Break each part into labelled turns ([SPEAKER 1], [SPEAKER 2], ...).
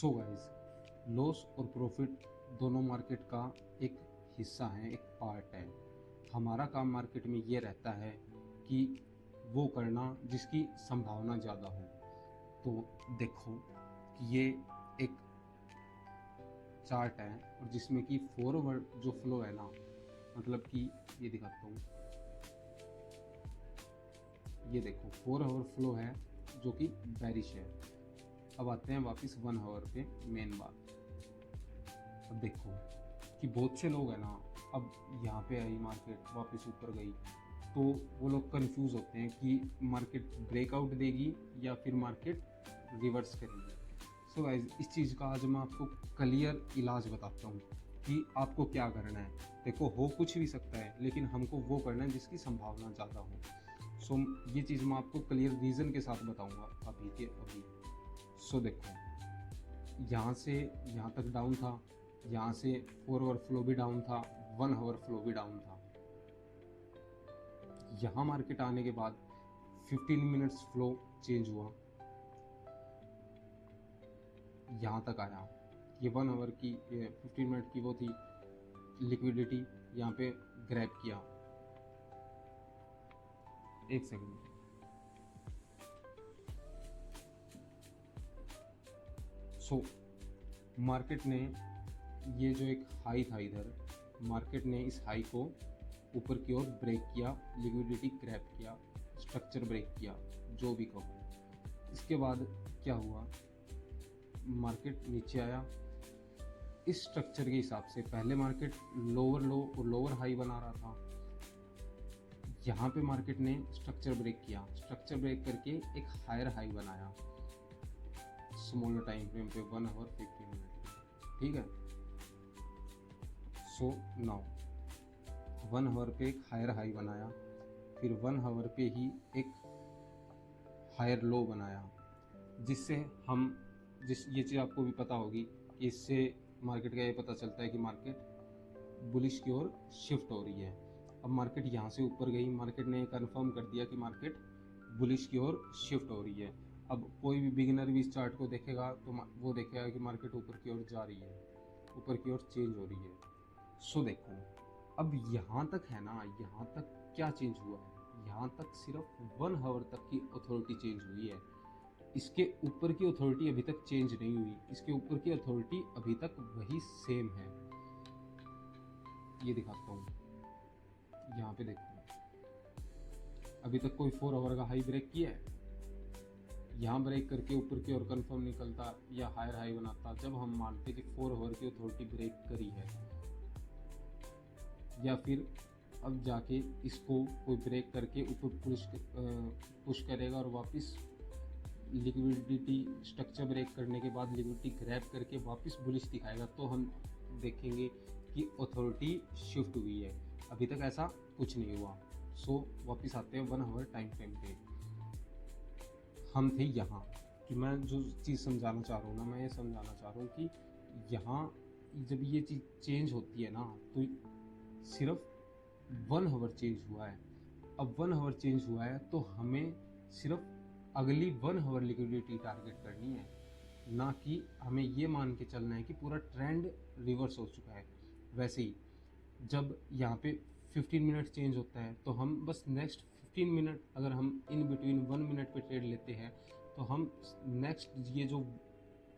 [SPEAKER 1] So guys, loss और profit दोनों market का एक हिस्सा है, एक पार्ट है। हमारा काम मार्केट में ये रहता है कि वो करना जिसकी संभावना ज़्यादा हो। तो देखो कि ये एक चार्ट है और जिसमें कि फॉरवर्ड जो फ्लो है ना, मतलब कि ये दिखाता हूँ, ये देखो 4 आवर फ्लो है जो कि बेरिश है। अब आते हैं वापस 1 आवर पे। मेन बात अब देखो कि बहुत से लोग हैं ना, अब यहाँ पे आई मार्केट वापस ऊपर गई तो वो लोग कंफ्यूज होते हैं कि मार्केट ब्रेकआउट देगी या फिर मार्केट रिवर्स करेगी। सो गाइस, इस चीज़ का आज मैं आपको क्लियर इलाज बताता हूँ कि आपको क्या करना है। देखो, हो कुछ भी सकता है लेकिन हमको वो करना है जिसकी संभावना ज़्यादा हो। सो ये चीज़ मैं आपको क्लियर रीज़न के साथ बताऊँगा अभी के अभी। सो देखो, यहाँ से यहाँ तक डाउन था, यहाँ से 4 आवर फ्लो भी डाउन था, 1 आवर फ्लो भी डाउन था। यहाँ मार्केट आने के बाद 15 मिनट्स फ्लो चेंज हुआ, यहाँ तक आया। ये 1 आवर की 15 मिनट की वो थी लिक्विडिटी, यहाँ पे ग्रैब किया। एक सेकंड, सो मार्केट ने ये जो एक हाई था इधर, मार्केट ने इस हाई को ऊपर की ओर ब्रेक किया, लिक्विडिटी ग्रैब किया, स्ट्रक्चर ब्रेक किया, जो भी कहो। इसके बाद क्या हुआ, मार्केट नीचे आया। इस स्ट्रक्चर के हिसाब से पहले मार्केट लोअर लो और लोअर हाई बना रहा था। यहाँ पे मार्केट ने स्ट्रक्चर ब्रेक किया, स्ट्रक्चर ब्रेक करके एक हायर हाई बनाया स्मॉलर टाइम फ्रेम पे 1 आवर 15 मिनट, ठीक है। सो नाउ 1 आवर पे एक हायर हाई बनाया, फिर 1 आवर पे ही एक हायर लो बनाया, जिससे हम ये चीज़ आपको भी पता होगी कि इससे मार्केट का ये पता चलता है कि मार्केट बुलिश की ओर शिफ्ट हो रही है। अब मार्केट यहाँ से ऊपर गई, मार्केट ने कंफर्म कर दिया कि मार्केट बुलिश की ओर शिफ्ट हो रही है। अब कोई भी बिगिनर भी इस चार्ट को देखेगा तो वो देखेगा कि मार्केट ऊपर की ओर जा रही है, ऊपर की ओर चेंज हो रही है। सो देखो, अब यहाँ तक है ना, यहाँ तक क्या चेंज हुआ है, यहाँ तक सिर्फ 1 आवर तक की अथॉरिटी चेंज हुई है। इसके ऊपर की अथॉरिटी अभी तक चेंज नहीं हुई, इसके ऊपर की अथॉरिटी अभी तक वही सेम है। ये दिखाता हूँ, यहाँ पे देखो, अभी तक कोई 4 आवर का हाई ब्रेक किया है। यहाँ ब्रेक करके ऊपर की ओर कंफर्म निकलता या हायर हाई बनाता जब हम मानते कि 4 आवर की अथॉरिटी ब्रेक करी है, या फिर अब जाके इसको कोई ब्रेक करके ऊपर पुश करेगा और वापस लिक्विडिटी स्ट्रक्चर ब्रेक करने के बाद लिक्विडिटी ग्रैब करके वापस बुलिश दिखाएगा, तो हम देखेंगे कि अथॉरिटी शिफ्ट हुई है। अभी तक ऐसा कुछ नहीं हुआ। सो वापस आते हैं 1 आवर टाइम फ्रेम पे। हम थे यहाँ कि मैं जो चीज़ समझाना चाह रहा हूँ ना, मैं ये समझाना चाह रहा हूँ कि यहाँ जब ये चीज़ चेंज होती है ना, तो सिर्फ 1 आवर चेंज हुआ है। अब 1 आवर चेंज हुआ है तो हमें सिर्फ अगली 1 आवर लिक्विडिटी टारगेट करनी है, ना कि हमें ये मान के चलना है कि पूरा ट्रेंड रिवर्स हो चुका है। वैसे ही जब यहाँ पे 15 मिनट चेंज होता है तो हम बस नेक्स्ट 15 मिनट, अगर हम इन बिटवीन 1 मिनट पे ट्रेड लेते हैं तो हम नेक्स्ट ये जो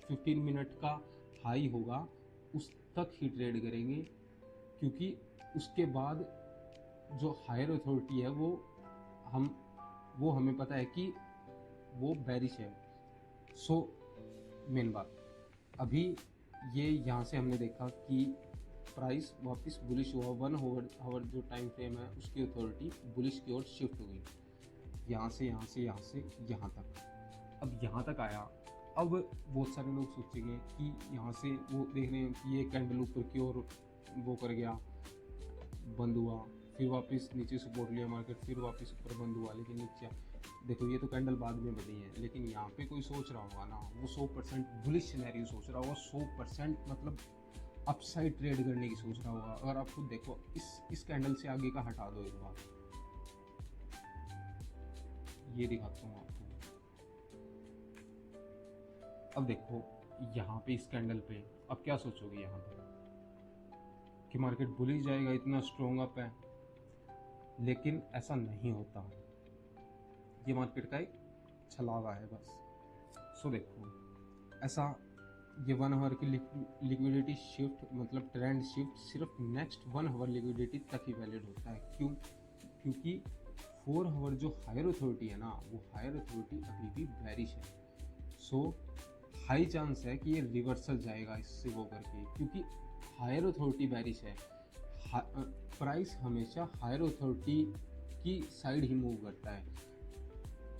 [SPEAKER 1] 15 मिनट का हाई होगा उस तक ही ट्रेड करेंगे, क्योंकि उसके बाद जो हायर अथॉरिटी है वो हमें पता है कि वो बेरिश है। सो मेन बात अभी ये यहाँ से हमने देखा कि प्राइस वापस बुलिश हुआ, 1 आवर जो टाइम फ्रेम है उसकी अथॉरिटी बुलिश की ओर शिफ्ट हुई, यहाँ से यहाँ तक। अब यहाँ तक आया। अब बहुत सारे लोग सोचेंगे कि यहाँ से वो देख रहे हैं कि ये कैंडल ऊपर की ओर वो कर गया, बंद हुआ, फिर वापस नीचे सपोर्ट लिया मार्केट, फिर वापस ऊपर बंद हुआ, लेकिन नीचे देखो ये तो कैंडल बाद में बनी है। लेकिन यहाँ पे कोई सोच रहा होगा ना, वो 100% बुलिश सिनेरियो सोच रहा होगा, 100% मतलब अपसाइड ट्रेड करने की सोच रहा होगा। अगर आप खुद देखो, इस कैंडल से आगे का हटा दो एक बार, ये दिखाता हूँ आपको। अब देखो यहाँ पे इस कैंडल पे, अब क्या सोचोगे यहाँ पे कि मार्केट बुलिश जाएगा, इतना स्ट्रॉन्ग अप है, लेकिन ऐसा नहीं होता। ये मार्केट का एक छलावा है बस। सो देखो, ऐसा ये 1 आवर की लिक्विडिटी शिफ्ट मतलब ट्रेंड शिफ्ट सिर्फ नेक्स्ट 1 आवर लिक्विडिटी तक ही वैलिड होता है। क्यों? क्योंकि 4 आवर जो हायर अथॉरिटी है ना, वो हायर अथॉरिटी अभी भी बेरिश है। सो हाई चांस है कि ये रिवर्सल जाएगा इससे वो करके, क्योंकि हायर अथॉरिटी बेरिश है। प्राइस हमेशा हायर अथॉरिटी की साइड ही मूव करता है,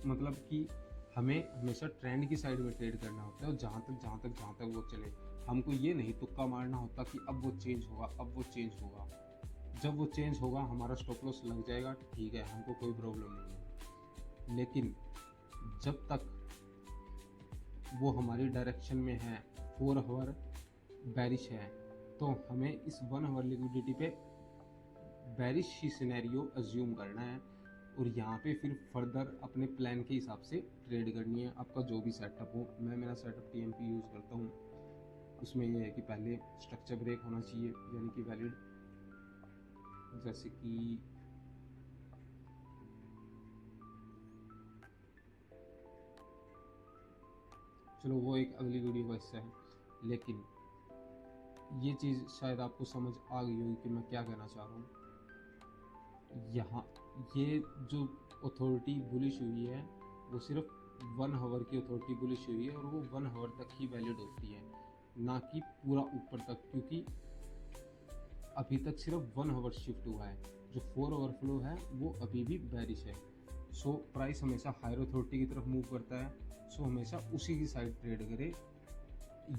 [SPEAKER 1] मतलब कि हमें हमेशा ट्रेंड की साइड में ट्रेड करना होता है, और जहाँ तक वो चले। हमको ये नहीं तुक्का मारना होता कि अब वो चेंज होगा, अब वो चेंज होगा। जब वो चेंज होगा हमारा स्टॉप लॉस लग जाएगा, ठीक है, हमको कोई प्रॉब्लम नहीं है। लेकिन जब तक वो हमारी डायरेक्शन में है, 4 आवर बेरिश है, तो हमें इस 1 आवर लिक्विडिटी पे बेरिश ही सिनेरियो अज्यूम करना है, और यहाँ पे फिर फर्दर अपने प्लान के हिसाब से ट्रेड करनी है। आपका जो भी सेटअप हो, मैं मेरा सेटअप TMP यूज़ करता हूँ। उसमें ये है कि पहले स्ट्रक्चर ब्रेक होना चाहिए, यानी कि वैलिड, जैसे कि चलो वो एक अगली वीडियो का हिस्सा है। लेकिन ये चीज़ शायद आपको समझ आ गई होगी कि मैं क्या कहना चाह रहा हूँ। यहाँ ये जो अथॉरिटी बुलिश हुई है, वो सिर्फ 1 आवर की अथॉरिटी बुलिश हुई है, और वो 1 आवर तक ही वैलिड होती है, ना कि पूरा ऊपर तक, क्योंकि अभी तक सिर्फ 1 आवर शिफ्ट हुआ है। जो 4 आवर फ्लो है वो अभी भी बेरिश है। सो प्राइस हमेशा हायर अथॉरिटी की तरफ मूव करता है, सो हमेशा उसी की साइड ट्रेड करे।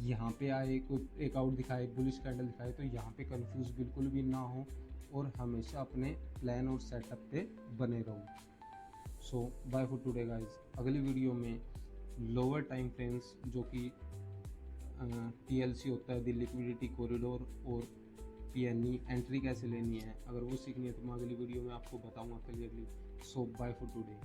[SPEAKER 1] यहाँ पे आए कोई एक आउट दिखाए, बुलिश कैंडल दिखाए, तो यहाँ पे कंफ्यूज बिल्कुल भी ना हो, और हमेशा अपने प्लान और सेटअप पे बने रहो। सो बाय फॉर टुडे गाइस। अगली वीडियो में लोअर टाइम फ्रेम्स जो कि TLC होता है, द लिक्विडिटी कॉरिडोर, और PNE एंट्री कैसे लेनी है, अगर वो सीखनी है तो मैं अगली वीडियो में आपको बताऊंगा clearly. So bye for today.